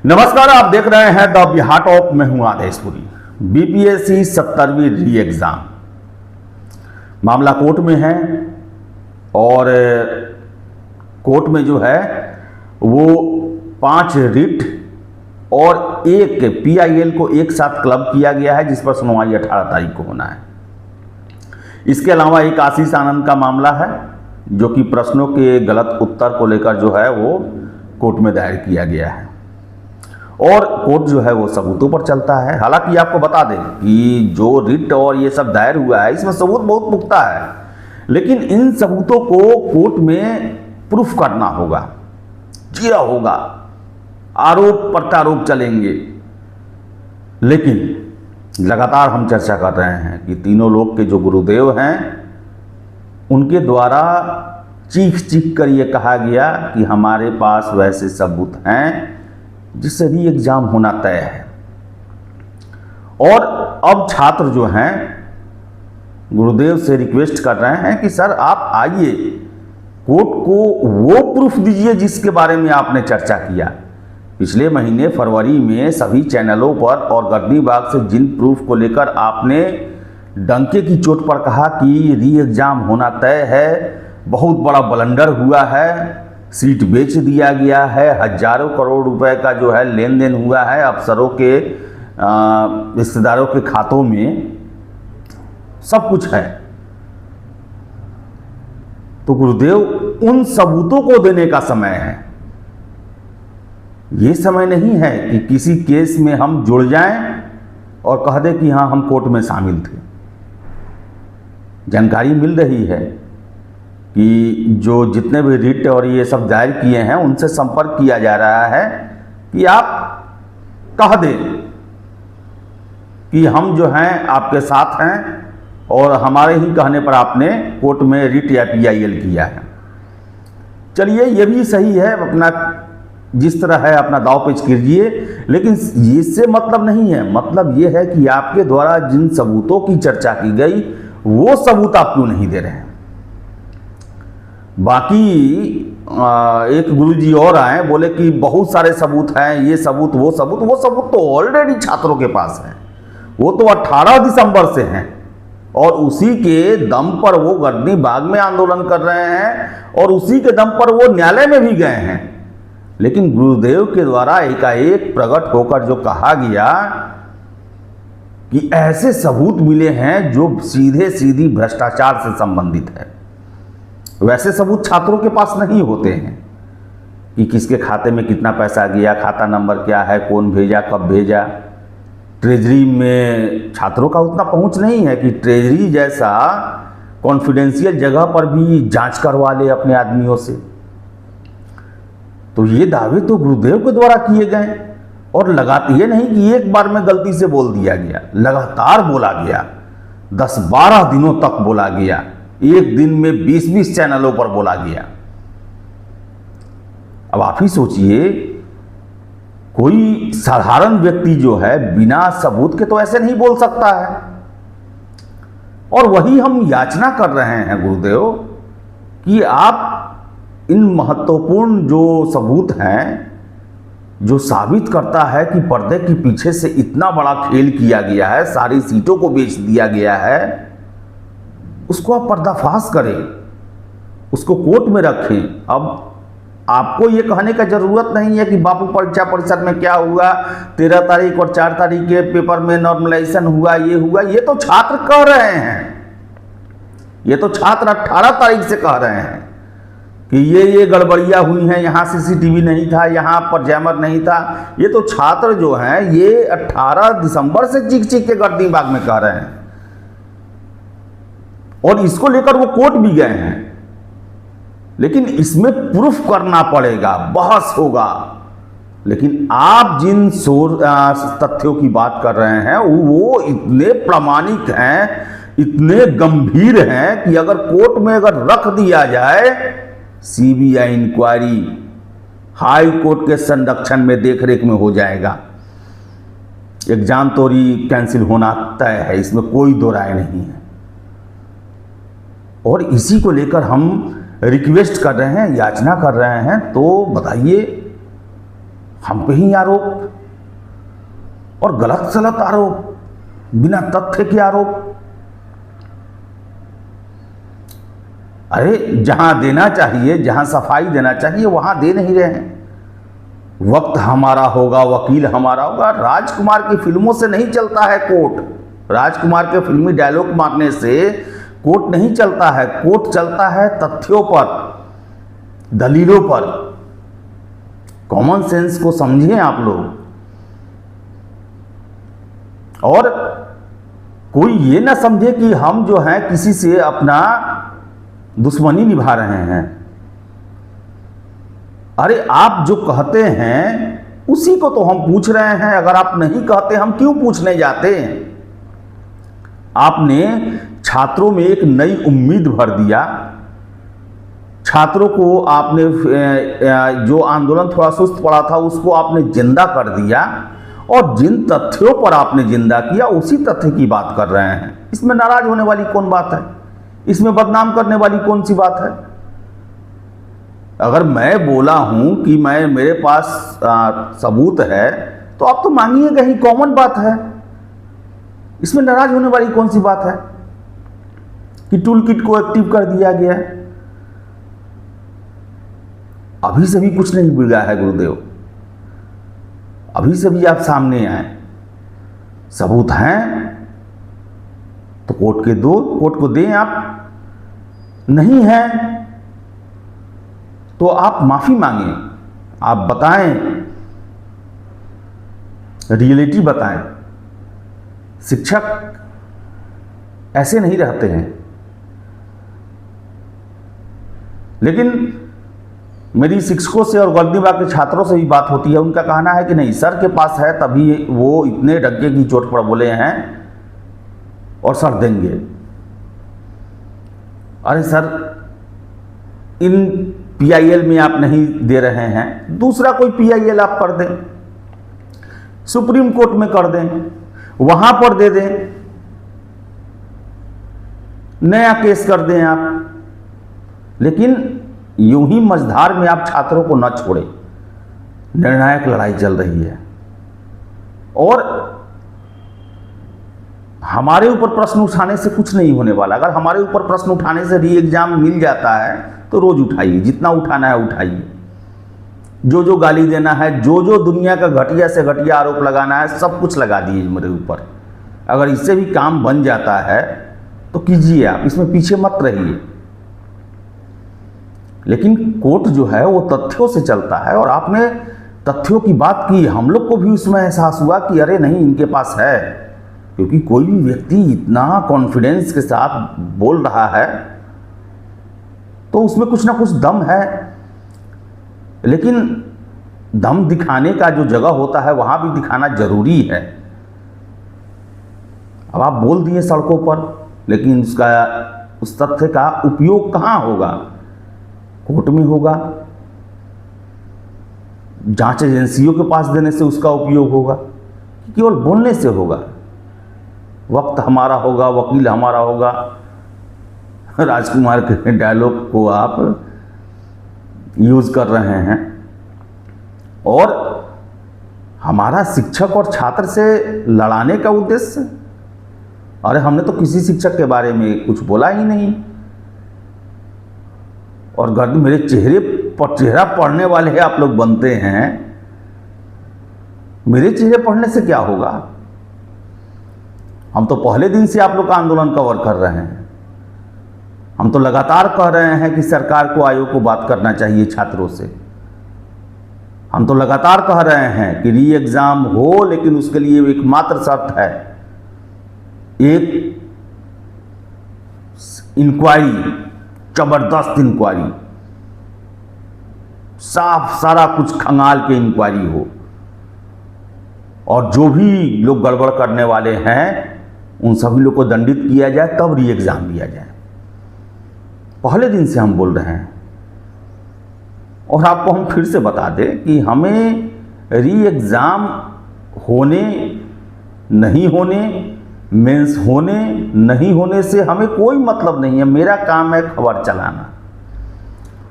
नमस्कार, आप देख रहे हैं द बिहार टॉप। मैं हूं आदेशपुरी। बीपीएससी 70वीं री एग्जाम मामला कोर्ट में है और कोर्ट में जो है वो 5 रिट और एक पीआईएल को एक साथ क्लब किया गया है, जिस पर सुनवाई 18 तारीख को होना है। इसके अलावा एक आशीष आनंद का मामला है जो कि प्रश्नों के गलत उत्तर को लेकर जो है वो कोर्ट में दायर किया गया है और कोर्ट जो है वो सबूतों पर चलता है। हालांकि आपको बता दें कि जो रिट और ये सब दायर हुआ है इसमें सबूत बहुत पुख्ता है, लेकिन इन सबूतों को कोर्ट में प्रूफ करना होगा, जिया होगा, आरोप प्रत्यारोप चलेंगे। लेकिन लगातार हम चर्चा कर रहे हैं कि तीनों लोग के जो गुरुदेव हैं उनके द्वारा चीख चीख कर ये कहा गया कि हमारे पास वैसे सबूत हैं जिससे री एग्जाम होना तय है। और अब छात्र जो हैं गुरुदेव से रिक्वेस्ट कर रहे हैं कि सर आप आइए, कोर्ट को वो प्रूफ दीजिए जिसके बारे में आपने चर्चा किया। पिछले महीने फरवरी में सभी चैनलों पर और गर्दनी बाग से जिन प्रूफ को लेकर आपने डंके की चोट पर कहा कि री एग्जाम होना तय है, बहुत बड़ा ब्लंडर हुआ है, सीट बेच दिया गया है, हजारों करोड़ रुपए का जो है लेन देन हुआ है अफसरों के रिश्तेदारों के खातों में, सब कुछ है, तो गुरुदेव उन सबूतों को देने का समय है। ये समय नहीं है कि किसी केस में हम जुड़ जाएं और कह दें कि हाँ हम कोर्ट में शामिल थे। जानकारी मिल रही है कि जो जितने भी रिट और ये सब दायर किए हैं उनसे संपर्क किया जा रहा है कि आप कह दें कि हम जो हैं आपके साथ हैं और हमारे ही कहने पर आपने कोर्ट में रिट या पीआईएल किया है। चलिए ये भी सही है, अपना जिस तरह है अपना दाव पेच कीजिए, लेकिन इससे मतलब नहीं है। मतलब ये है कि आपके द्वारा जिन सबूतों की चर्चा की गई वो सबूत आप क्यों नहीं दे रहे हैं। बाकी एक गुरुजी और आए, बोले कि बहुत सारे सबूत हैं, ये सबूत वो सबूत तो ऑलरेडी छात्रों के पास है। वो तो 18 दिसंबर से हैं और उसी के दम पर वो गर्दनी बाग में आंदोलन कर रहे हैं और उसी के दम पर वो न्यायालय में भी गए हैं। लेकिन गुरुदेव के द्वारा एकाएक प्रकट होकर जो कहा गया कि ऐसे सबूत मिले हैं जो सीधे सीधी भ्रष्टाचार से संबंधित है। वैसे सबूत छात्रों के पास नहीं होते हैं कि किसके खाते में कितना पैसा गया, खाता नंबर क्या है, कौन भेजा, कब भेजा। ट्रेजरी में छात्रों का उतना पहुंच नहीं है कि ट्रेजरी जैसा कॉन्फिडेंशियल जगह पर भी जांच करवा ले अपने आदमियों से। तो ये दावे तो गुरुदेव के द्वारा किए गए और लगातार ये नहीं कि एक बार में गलती से बोल दिया गया, लगातार बोला गया, 10-12 दिनों तक बोला गया, एक दिन में 20-20 चैनलों पर बोला गया। अब आप ही सोचिए, कोई साधारण व्यक्ति जो है बिना सबूत के तो ऐसे नहीं बोल सकता है। और वही हम याचना कर रहे हैं गुरुदेव कि आप इन महत्वपूर्ण जो सबूत हैं, जो साबित करता है कि पर्दे के पीछे से इतना बड़ा खेल किया गया है, सारी सीटों को बेच दिया गया है, उसको आप पर्दाफाश करें, उसको कोर्ट में रखें। अब आपको ये कहने का जरूरत नहीं है कि बापू परीक्षा परिषद में क्या हुआ, 13 तारीख और 4 तारीख के पेपर में नॉर्मलाइजेशन हुआ, ये तो छात्र कह रहे हैं। ये तो छात्र 18 तारीख से कह रहे हैं कि ये गड़बड़ियाँ हुई हैं, यहाँ सीसीटीवी नहीं था, यहाँ पर जैमर नहीं था। ये तो छात्र जो हैं ये 18 दिसंबर से चीख चीख के गर्दनी बाग में कह रहे हैं और इसको लेकर वो कोर्ट भी गए हैं। लेकिन इसमें प्रूफ करना पड़ेगा, बहस होगा। लेकिन आप जिन तथ्यों की बात कर रहे हैं वो इतने प्रामाणिक हैं, इतने गंभीर हैं कि अगर कोर्ट में अगर रख दिया जाए, सीबीआई इंक्वायरी हाई कोर्ट के संरक्षण में देखरेख में हो जाएगा, एग्जाम तो कैंसिल होना तय है, इसमें कोई दो राय नहीं है। और इसी को लेकर हम रिक्वेस्ट कर रहे हैं, याचना कर रहे हैं। तो बताइए, हम पे ही आरोप, और गलत सलत आरोप, बिना तथ्य के आरोप। अरे जहां देना चाहिए, जहां सफाई देना चाहिए, वहां दे नहीं रहे हैं। वक्त हमारा होगा, वकील हमारा होगा। राजकुमार की फिल्मों से नहीं चलता है कोर्ट। राजकुमार के फिल्मी डायलॉग मारने से कोर्ट नहीं चलता है। कोर्ट चलता है तथ्यों पर, दलीलों पर। कॉमन सेंस को समझिए आप लोग। और कोई ये ना समझे कि हम जो हैं किसी से अपना दुश्मनी निभा रहे हैं। अरे आप जो कहते हैं उसी को तो हम पूछ रहे हैं। अगर आप नहीं कहते, हम क्यों पूछने जाते? आपने छात्रों में एक नई उम्मीद भर दिया। छात्रों को आपने जो आंदोलन थोड़ा सुस्त पड़ा था उसको आपने जिंदा कर दिया, और जिन तथ्यों पर आपने जिंदा किया उसी तथ्य की बात कर रहे हैं। इसमें नाराज होने वाली कौन बात है? इसमें बदनाम करने वाली कौन सी बात है? अगर मैं बोला हूं कि मेरे पास सबूत है, तो आप तो मांगिएगा ही, कॉमन बात है। इसमें नाराज होने वाली कौन सी बात है कि टूल किट को एक्टिव कर दिया गया? अभी से भी कुछ नहीं बिगड़ा है गुरुदेव। अभी से भी आप सामने आए, सबूत हैं तो कोर्ट को दें। आप नहीं है तो आप माफी मांगें, आप बताएं, रियलिटी बताएं। शिक्षक ऐसे नहीं रहते हैं। लेकिन मेरी शिक्षकों से और गलदीबाग के छात्रों से भी बात होती है। उनका कहना है कि नहीं, सर के पास है तभी वो इतने डग्गे की चोट पर बोले हैं और सर देंगे। अरे सर, इन PIL में आप नहीं दे रहे हैं, दूसरा कोई PIL आप कर दें, सुप्रीम कोर्ट में कर दें, वहां पर दे दें, नया केस कर दें आप। लेकिन यूं ही मझधार में आप छात्रों को न छोड़े। निर्णायक लड़ाई चल रही है और हमारे ऊपर प्रश्न उठाने से कुछ नहीं होने वाला। अगर हमारे ऊपर प्रश्न उठाने से री एग्जाम मिल जाता है तो रोज उठाइए, जितना उठाना है उठाइए। जो गाली देना है, जो दुनिया का घटिया से घटिया आरोप लगाना है, सब कुछ लगा दिए मेरे ऊपर। अगर इससे भी काम बन जाता है तो कीजिए आप, इसमें पीछे मत रहिए। लेकिन कोर्ट जो है वो तथ्यों से चलता है, और आपने तथ्यों की बात की। हम लोग को भी उसमें एहसास हुआ कि अरे नहीं, इनके पास है। क्योंकि कोई भी व्यक्ति इतना कॉन्फिडेंस के साथ बोल रहा है तो उसमें कुछ ना कुछ दम है। लेकिन दम दिखाने का जो जगह होता है वहां भी दिखाना जरूरी है। अब आप बोल दिए सड़कों पर, लेकिन उस तथ्य का उपयोग कहां होगा? कोर्ट में होगा, जांच एजेंसियों के पास देने से उसका उपयोग होगा, केवल बोलने से होगा। वक्त हमारा होगा, वकील हमारा होगा, राजकुमार के डायलॉग को आप यूज कर रहे हैं। और हमारा शिक्षक और छात्र से लड़ाने का उद्देश्य, अरे हमने तो किसी शिक्षक के बारे में कुछ बोला ही नहीं। और गर्द मेरे चेहरे पर चेहरा पढ़ने वाले आप लोग बनते हैं। मेरे चेहरे पढ़ने से क्या होगा? हम तो पहले दिन से आप लोग का आंदोलन कवर कर रहे हैं। हम तो लगातार कह रहे हैं कि सरकार को, आयोग को बात करना चाहिए छात्रों से। हम तो लगातार कह रहे हैं कि री एग्जाम हो, लेकिन उसके लिए एकमात्र शर्त है एक इंक्वायरी, जबरदस्त इंक्वायरी, साफ सारा कुछ खंगाल के इंक्वायरी हो, और जो भी लोग गड़बड़ करने वाले हैं उन सभी लोग को दंडित किया जाए, तब री एग्जाम लिया जाए। पहले दिन से हम बोल रहे हैं। और आपको हम फिर से बता दें कि हमें री एग्जाम होने नहीं होने, मेंस होने नहीं होने से हमें कोई मतलब नहीं है। मेरा काम है खबर चलाना।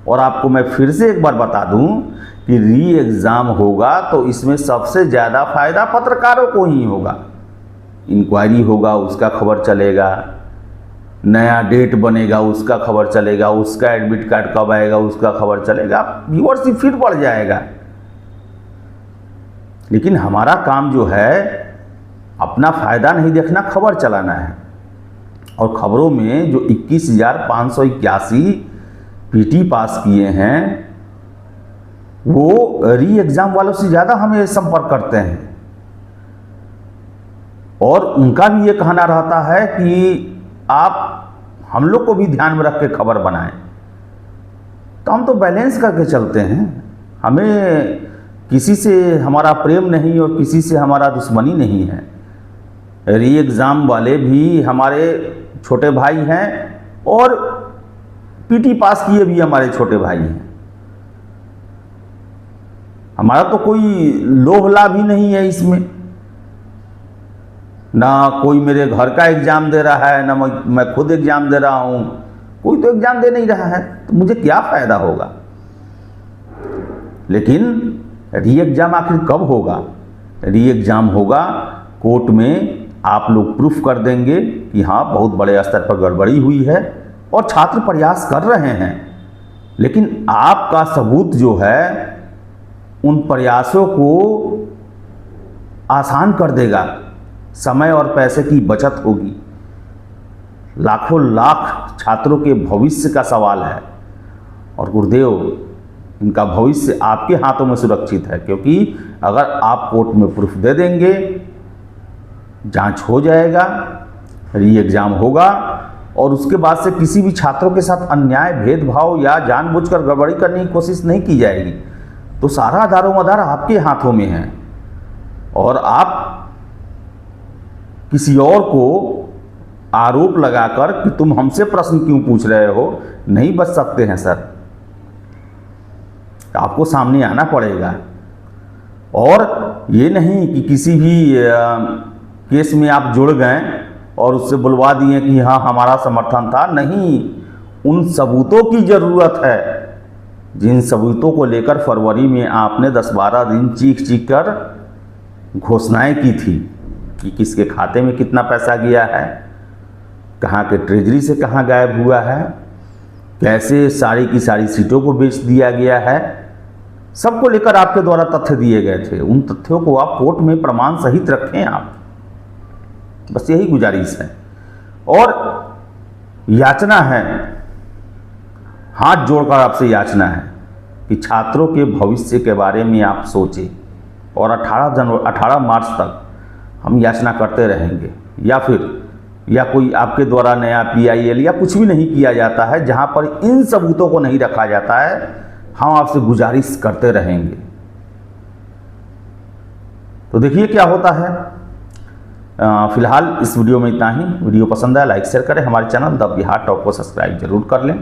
और आपको मैं फिर से एक बार बता दूं कि री एग्ज़ाम होगा तो इसमें सबसे ज़्यादा फायदा पत्रकारों को ही होगा। इंक्वायरी होगा उसका खबर चलेगा, नया डेट बनेगा उसका खबर चलेगा, उसका एडमिट कार्ड कब आएगा उसका खबर चलेगा, व्यूअरशिप फिर बढ़ जाएगा। लेकिन हमारा काम जो है अपना फ़ायदा नहीं देखना, खबर चलाना है। और खबरों में जो 21,581 पीटी पास किए हैं वो री एग्ज़ाम वालों से ज़्यादा हमें संपर्क करते हैं, और उनका भी ये कहना रहता है कि आप हम लोग को भी ध्यान में रख के खबर बनाएं। तो हम तो बैलेंस करके चलते हैं, हमें किसी से हमारा प्रेम नहीं और किसी से हमारा दुश्मनी नहीं है। री एग्ज़ाम वाले भी हमारे छोटे भाई हैं और पीटी पास किए भी हमारे छोटे भाई हैं। हमारा तो कोई लोभ लाभ ही नहीं है इसमें, ना कोई मेरे घर का एग्ज़ाम दे रहा है, ना मैं खुद एग्ज़ाम दे रहा हूँ, कोई तो एग्ज़ाम दे नहीं रहा है, तो मुझे क्या फ़ायदा होगा। लेकिन री एग्ज़ाम आखिर कब होगा? री एग्ज़ाम होगा कोर्ट में, आप लोग प्रूफ कर देंगे कि हाँ बहुत बड़े स्तर पर गड़बड़ी हुई है और छात्र प्रयास कर रहे हैं, लेकिन आपका सबूत जो है उन प्रयासों को आसान कर देगा। समय और पैसे की बचत होगी, लाखों लाख छात्रों के भविष्य का सवाल है, और गुरुदेव इनका भविष्य आपके हाथों में सुरक्षित है, क्योंकि अगर आप कोर्ट में प्रूफ दे देंगे, जांच हो जाएगा, री एग्ज़ाम होगा, और उसके बाद से किसी भी छात्रों के साथ अन्याय, भेदभाव या जानबूझकर गड़बड़ी करने की कोशिश नहीं की जाएगी। तो सारा दारोमदार आपके हाथों में है, और आप किसी और को आरोप लगाकर कि तुम हमसे प्रश्न क्यों पूछ रहे हो नहीं बच सकते हैं सर। आपको सामने आना पड़ेगा, और ये नहीं कि किसी भी केस में आप जुड़ गए और उससे बुलवा दिए कि हाँ हमारा समर्थन था। नहीं, उन सबूतों की ज़रूरत है, जिन सबूतों को लेकर फरवरी में आपने 10-12 दिन चीख चीख कर घोषणाएं की थी कि किसके खाते में कितना पैसा गया है, कहाँ के ट्रेजरी से कहाँ गायब हुआ है, कैसे सारी की सारी सीटों को बेच दिया गया है, सबको लेकर आपके द्वारा तथ्य दिए गए थे। उन तथ्यों को आप कोर्ट में प्रमाण सहित रखें आप, बस यही गुजारिश है। और याचना है, हाथ जोड़कर आपसे याचना है कि छात्रों के भविष्य के बारे में आप सोचें, और 18 मार्च तक हम याचना करते रहेंगे, या कोई आपके द्वारा नया PIL या कुछ भी नहीं किया जाता है जहां पर इन सबूतों को नहीं रखा जाता है, हम आपसे गुजारिश करते रहेंगे। तो देखिए क्या होता है। फिलहाल इस वीडियो में इतना ही। वीडियो पसंद आया लाइक शेयर करें, हमारे चैनल द बिहार टॉप को सब्सक्राइब जरूर कर लें।